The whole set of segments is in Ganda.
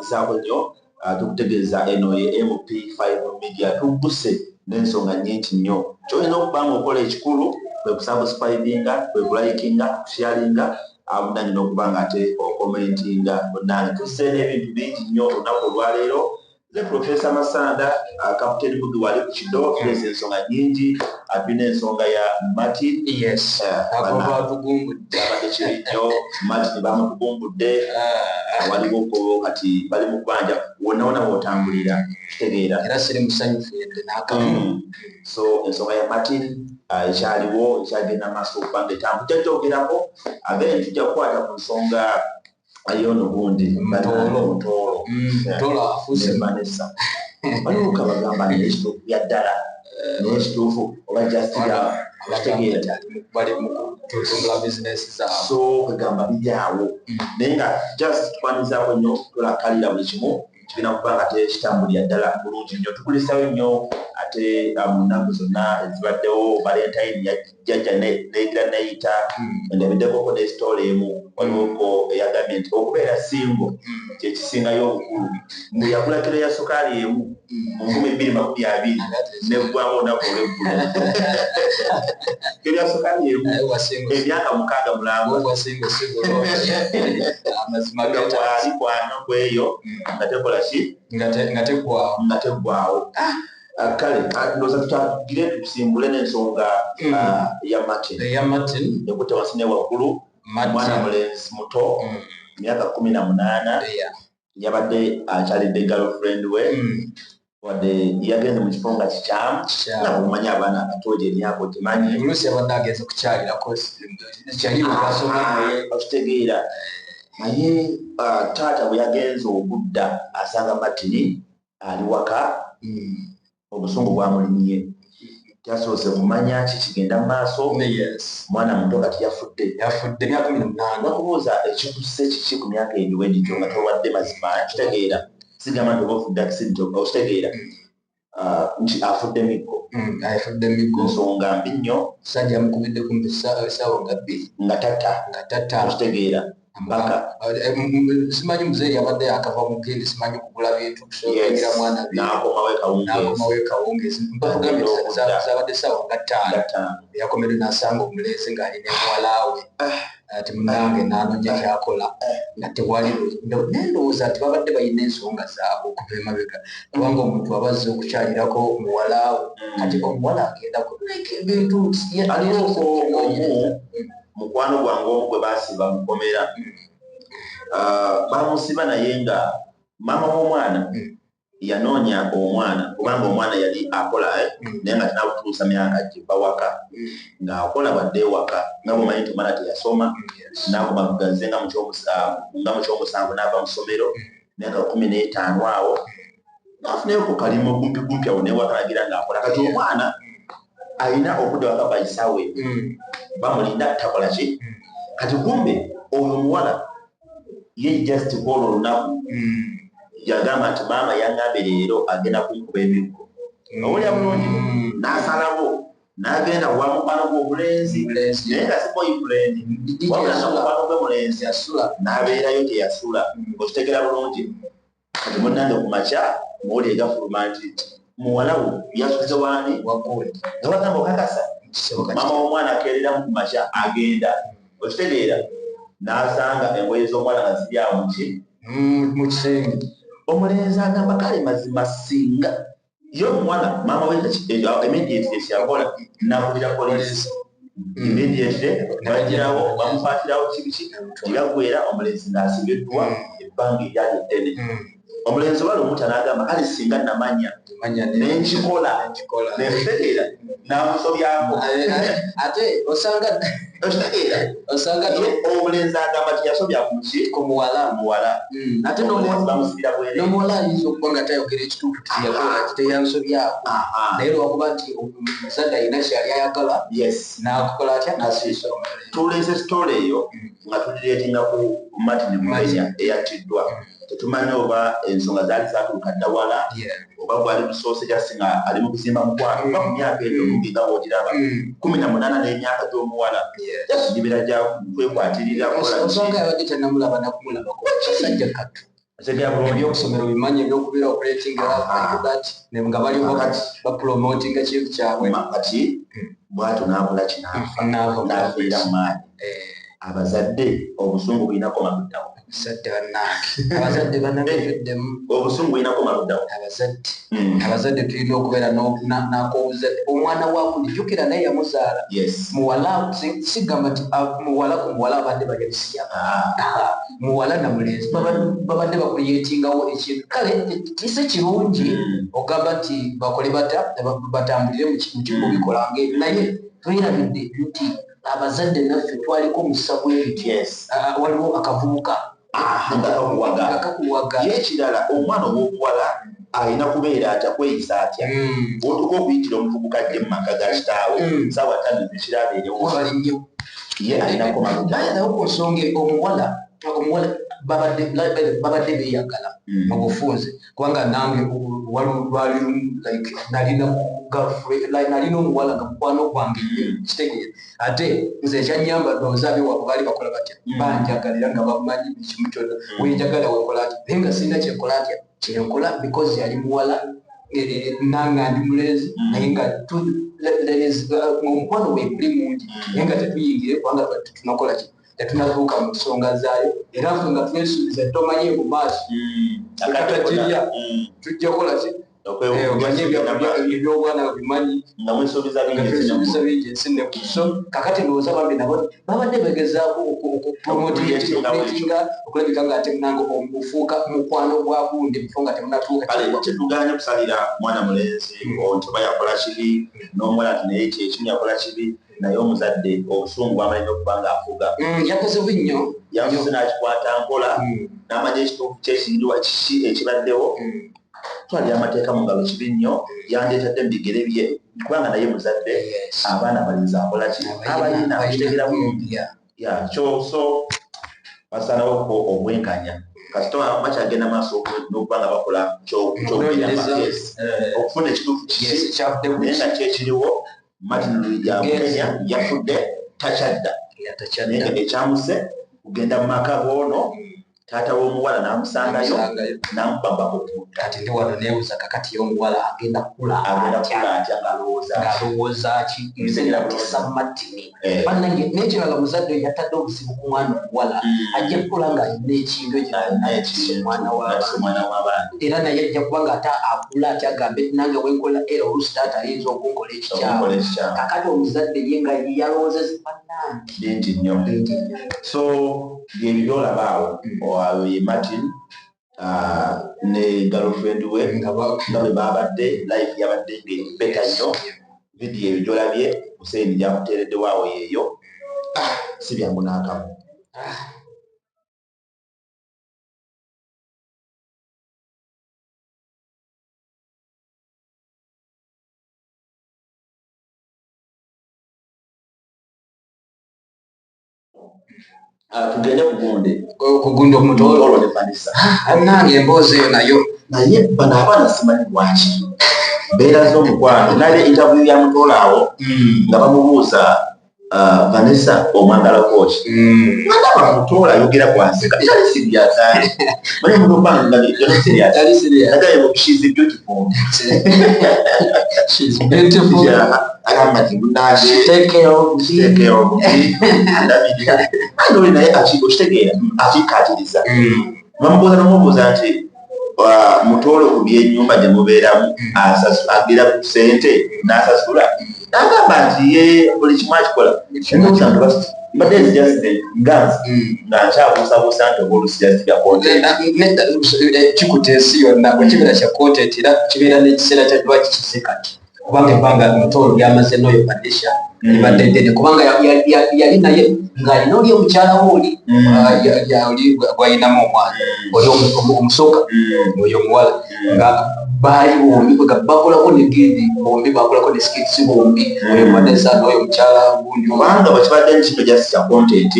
Zaako nnyo tukutegeeza eno ye MP5 Media tugguse n'ensonga nnyingi nnyo. Kyolina okuba ng'okola ekikulu kwe kusubscribinga, kwe kulayikinga, kusharinga abudanyi n'okuba nga ate okomentinga. Bonnange tuzze n'ebintu bingi nnyo olunaku olwaleero. Le Professor Masanda Kapiteni Bugi wali ku kido tulese ensonga nnyingi tulina ensonga ya Martin. Yes. Abatugumbudde. Abadde Martin bamutugumbudde. Waliwo ko kati bali mu kubanja wonna w'otambulira kitegeera. Era siri musanyufu yedde n'akamu. So ensonga ya Martin ekyaliwo ekyagenda maaso okuba nga etambula. Tujja kyogerako again tujja kukwata ku nsonga ayono gundi Mutolo afuse Vanessa. Waliwo kabagamba n'ekituufu bya ddala n'ekituufu oba just kitegeera bali mu kutumbula bizinesi zaabwe. So kwegamba bijaawo naye nga just tukwanizaako nnyo tulakalira buli kimu kigenda kuba nga tekitambulira ddala bulungi nnyo. Tukulisayo nnyo ate mu nnaku zonna ezibaddewo Valentine yajja neyigira neyita ndabiddekoko ne sitole emu waliwoko eyagambye nti okubeera singo kyekisingayo obukulu mbu yagula kiro ya sukaali emu mu 2020 neggwamu olunaku olw'eggulu kiro ya sukaali emu emyaka 6 mulambo amazima ali kwano kweyo nga tekola ki nga teggwawo. Kale ndowooza tutagire tusimbule n'ensonga ya Martin ekutte wansi ne waggulu. Mwana mulenzi muto myaka 18 yabadde akyalidde girlfriend we wadde yagenze mu kifo nga kikyamu nakumanyi abaana abatoje emyaka okimanyi oluusi yabadde agenze kukyalirako kyali bwasoma naye okitegeera naye taata bwe yagenze obudda asanga Martin ali waka obusungu bwamulimye kyasoose kumanya kikigenda mu maaso. Mwana muto kati yafudde myaka 18. Bakubuuza ekikusse kiki ku myaka egiwe gityo nga towadde mazima kitegeera sigamba nti oba ofudde accident okitegeera nti afudde miggo nsonga mbi nnyo. Sajja amukubidde ku ssaawa nga 2 nga tatta okitegeera mpaka simanyi muzeeri yabadde yakava mu gende simanyi kugula bintu kusobola mwana n'akomawo ekawungeezi mpagambye zabadde ssaawa nga 5 yakomeddwe n'asanga omulenzi ng'alina muwalawe ati munange n'anoonya kyakola nga tewali nendowooza nti babadde balina ensonga zaabwe okuva emabega kubanga omuntu abazze okukyalirako muwalawe kati omuwala agenda kuleka ebintu mukwano gwange omu gwe baasiba mukomera bamusiba naye nga maama w'omwana yanoonya omwana kubanga omwana yali akola naye nga tinabutuusa myaka giva waka ng'akola badde ewaka nga bwemanyi nti omwana teyasoma n'akoma kugaze nga mu kyomusanvu n'ava mu ssomero myaka 15 awo n'afunayo ku kalimu kumpi awo newaka nagira ng'akola kati omwana alina okudda waka bayisaawe bamulinda takola ki kati kumbe oyo omuwala ye just kola olunaku yagamba nti maama yaŋŋambe leero agenda kunkuba emiggo owulya bulungi n'asalawo n'agenda wa mukwano gw'omulenzi naye nga si boyfriend wabula nga mukwano gw'omulenzi n'abeerayo teyasula okitegera bulungi kati munnange ku makya muwuli egafuluma nti muwalawo yasuze wani waggule nga bagamba okakasa maama w'omwana akeereramu ku makya agenda okitegeera n'asanga engoye z'omwana nga ziri awo mu kisenge. Omulenzi agamba kale mazima singa ye omuwala maama we immediately ekyakola n'akulira poliisi immediately bagirawo bamukwatirawo kibiki kyeyaggwera omulenzi ng'asibiddwa ebbanga eryali eddene. Omulenzi wali omuta n'agamba kale singa namanya nenkikola netegeera n'amusobyako ate osanga omulenzi agamba tiyasobya ku muwala ate bamusibira bwere n'omuwala ayinza okuba nga tayogera ekituufu teyansobyako naye lwakuba nti omusajja alina kyali ayagala n'akukola atya n'asiisa. Tulese sitole eyo nga tulireetinga ku Martin Mumenya eyattiddwa tetumanyi oba ensonga zaali zatuuka dda wala oba gwali lusoose jasi nga ali mu kuzimba mukwano oba ku myaka eyo nga wogiraba 18 n'emyaka gy'omuwala jasi gibira gya kwekwatirira osanga yabadde tannamulaba nakumulabako kisajja kattu ebyokusomero bimanyi ebyokubira operating like that nga bali bapromoting ekintu kyabwe kati bwatu nakola kinafiira mu maanyi abazadde obusungu bulinako maluddawo obusungu bulinako maluddawo abazadde tulina okubeera nakobuzadde omwana wakundijjukira naye yamuzaala muwala sigamba nti muwala ku muwala abadde balyabisiya muwala namulenzi babadde bakuyetingawo ekintu kale kise kirungi ogamba nti bakole batambulire mu bikola ng'ebyo naye twirabidde nti abazadde naffe twaliko musabu ebiti waliwo akavubuka akakuwaga yekirala omwana ow'obuwala alina kubeera atya kweyisa atya otuka okuyitira omuvubuka ajje mu maka ga kitaawe sawa tano zikirabeerewo ye alinako maluddawo ku nsonga omuwala babadde beeyagala mu bufunze kubanga nange nalina omuwala nga mukwano gwange kitegeera ate nze ekyanyamba nozaabe waabwe baali bakola batya banjagalira nga bamanyi ekimu kyonna wenjagala wekola atya naye nga sirina kyenkola atya kyenkola because yali muwala nanga ndi mulenzi naye nga omukwano weguli mungi naye nga tetuyingire kubanga tunakola ki tetunazuuka mu nsonga zaayo era ffe nga twesuubiza tomanye mu maaso akatakirya tujja kola ki omanye ebyobwana bimanyi nga mwesuubiza bingi ensi so kakati ndowooza bambi nabo babadde begezaako okupromotinga okulabika nga ate munange ofuuka mukwano gwa gundi mufu nga temunatuuka tetuganye kusalira mwana mulenzi nti oba yakola kibi n'omuwala ati naye kyekimu yakola kibi naye omuzadde obusungu amalina okuba ng'afuga yakoze bunnyo yamuze n'akikwata nkola n'amanya ekituufu kyekiriwa kiki ekibaddewo twalira amateeka mu ngalo kibi nnyo yandeetadde mu bigere bye kubanga naye muzadde abaana balinza akola ki abalina akitegera bulungi kyo so basalawo obwenkanya kasita bakyagenda maaso n'okuba nga bakola okufuna ekituufu kiki naye nga kyekiriwo Martin Luther King yafudde takyadda ekyamuse kugenda mu maka goono taata w'omuwala n'amusangayo n'amubamba ku ttunda kati ndi wano neebuuza kakati y'omuwala agenda kula atya ng'alowooza ki nzekisa Martin bannange n'ekirala muzadde yatadde obuzibu ku mwana omuwala ajja kukula ng'alina ekintu omwana w'abaana era naye ajja kuba nga ate akula ati agambe nange wenkola era oluusi taata ayinza okunkola ekikyamu kakati omuzadde ye nga yalowoozeza bannange bingi nnyo so byebyo byolaba awo ye Martin ne girlfriend we nga bwe babadde life yabadde ng'ebeta nnyo vidiyo ebyo gyolabye Hussein gyakuteereddewo awo yeeyo si byangu n'akamu tugende kugunde omutolo ne Vanessa nange emboozi eyo naye bano abaana simanyi lwaki mbeera z'omukwano naye interview ya mutolo awo nga bamubuuza Vanessa omwangalako ki nandaba mutolo ayogera kwanseka tali serious manye mulobanga nga she's beautiful she's beautiful agamba nti munange take care of me andabirira andi naye okitegeera akikatiriza bamubuuza n'omubuuza nti mutolo ku by'ennyumba gye mubeeramu agira ku ssente n'asasula n'agamba nti ye buli kimu akikola mbadde nzijasite ganzi nga nkyabuusabuusa nti oba olusijasiga content kikuteesi yonna bwe kibeera kya content era kibeera n'ekiseera kya lwaki kise kati kubanga ebbanga mutolo lyamaze n'oyo Vanessa libadde ddene kubanga yali naye ng'alina oli omukyala we oli gwalinamu omwana oli omusooka oyo omuwala nga baali bombi bakolako negedi bombi bakolako ne skits bombi oyo Vanessa n'oyo omukyala gundi kubanga bakibadde nkino jasi kya content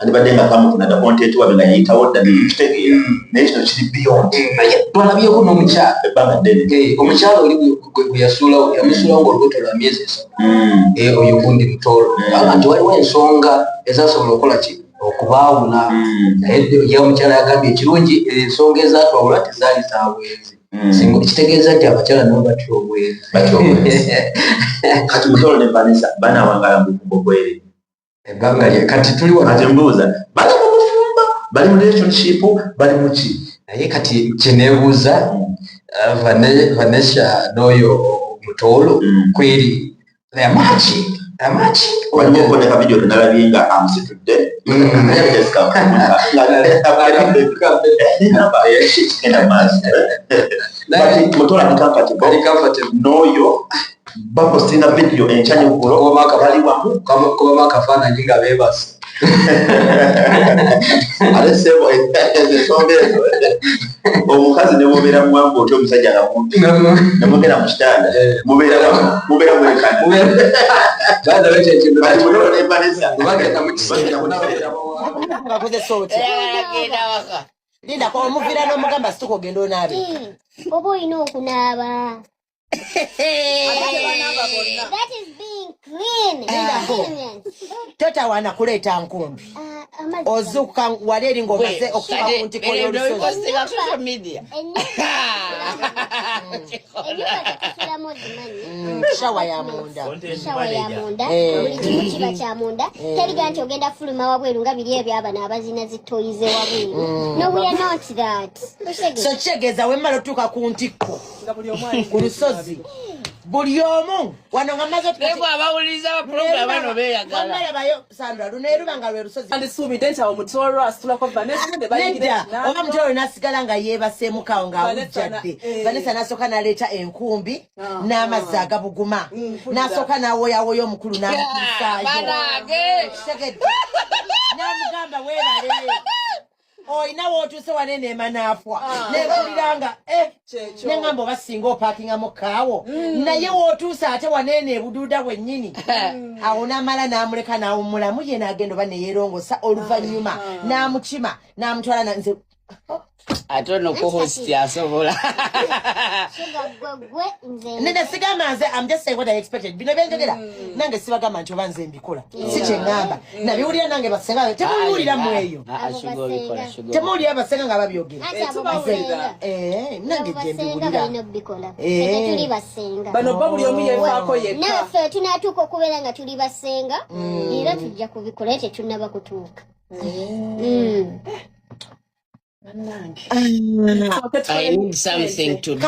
alibadde nga kamufunada content wabe nga yayitawo dda nekitegeera naye kino kiri beyond naye twalabyeko n'omukyala ebbanga ddene omukyala oli gwe yasuulawo yamusuulawo ng'olubuto lwa myezi esatu oyo gundi mutolo nti waliwo ensonga ezasobola okukola ki okubaawula naye ye omukyala yagambye ekirungi ensonga ezatwawula tezaali zabwenzi kitegeeza nti abakyala nabo batya obwenzi kati Mutoro ne Vanessa banawangala mu bufumbo bwere ebbanga lye kati tuli kati mbuuza bali mu bufumbo bali mu relationship bali mu ki naye kati kyeneebuuza Vanessa n'oyo Mutoro kweri waliwo okuboneka vidiyo tunalabye nga amusitudde Mutoro ali comfortable n'oyo bapostinga vidiyo enkyanyukulo bali wamu kubamu akafaananyi nga beebase ate sebo ensonga ezo omukazi ne mubeera muwanvu otyo omusajja nga mumpi ne mugenda mu kitanda mubeera mwekana Mutoro ne Vanessa Linda kwa omuvira n'omugamba situka ogenda onaabe oba olina okunaaba. That is being clean. Totawaana kuleeta nkumbi ozuukuka wali eri ng'omaze okutuuka ku ntiko y'olusozi shawa ya munda buli kimu kiba kya munda teriga nti ogenda fuluma wabweru nga biri ebyo abana abazina zitoyize wabweru. No, we are not that. So kitegeeza wemmala otuuka ku ntiko ku lusozi buli omu wano nga maze abawuliriza program bano beeyagala wamalabayo Sandra luneeruba nga lwe lusozi andisuubidde nti awo Mutoro asitulako Vanessa nedda oba Mutoro n'asigala nga yeebaseemukawo ng'awujjadde Vanessa n'asooka n'aleeta enkumbi n'amazzi agabuguma n'asooka n'awoyawoya omukulu n'amutusaayo kitegedde n'amugamba weebale oyina wootuuse waneneema n'afwa nekuliranga neŋŋamba oba singa opaakingamu kaawo naye wootuuse ate waneene ebuduuda bwennyini awo n'amala n'amuleka n'awummulamu ye n'agenda oba neyeerongosa oluvannyuma n'amukima n'amutwala nze ate ono co-host asobola Nene sigamba nze I'm just saying what I expected bino byenjogera nange sibagamba nti oba nze mbikola si kye ŋŋamba nabiwulira nange basenga temuwulira mu eyo temuwulira basenga nga babyogera nange gye mbiwulira tuli basenga bano ba buli omu yeefaako yekka naffe tunaatuuka okubeera nga tuli basenga era tujja kubikola tetunnaba kutuuka. I need something to drink.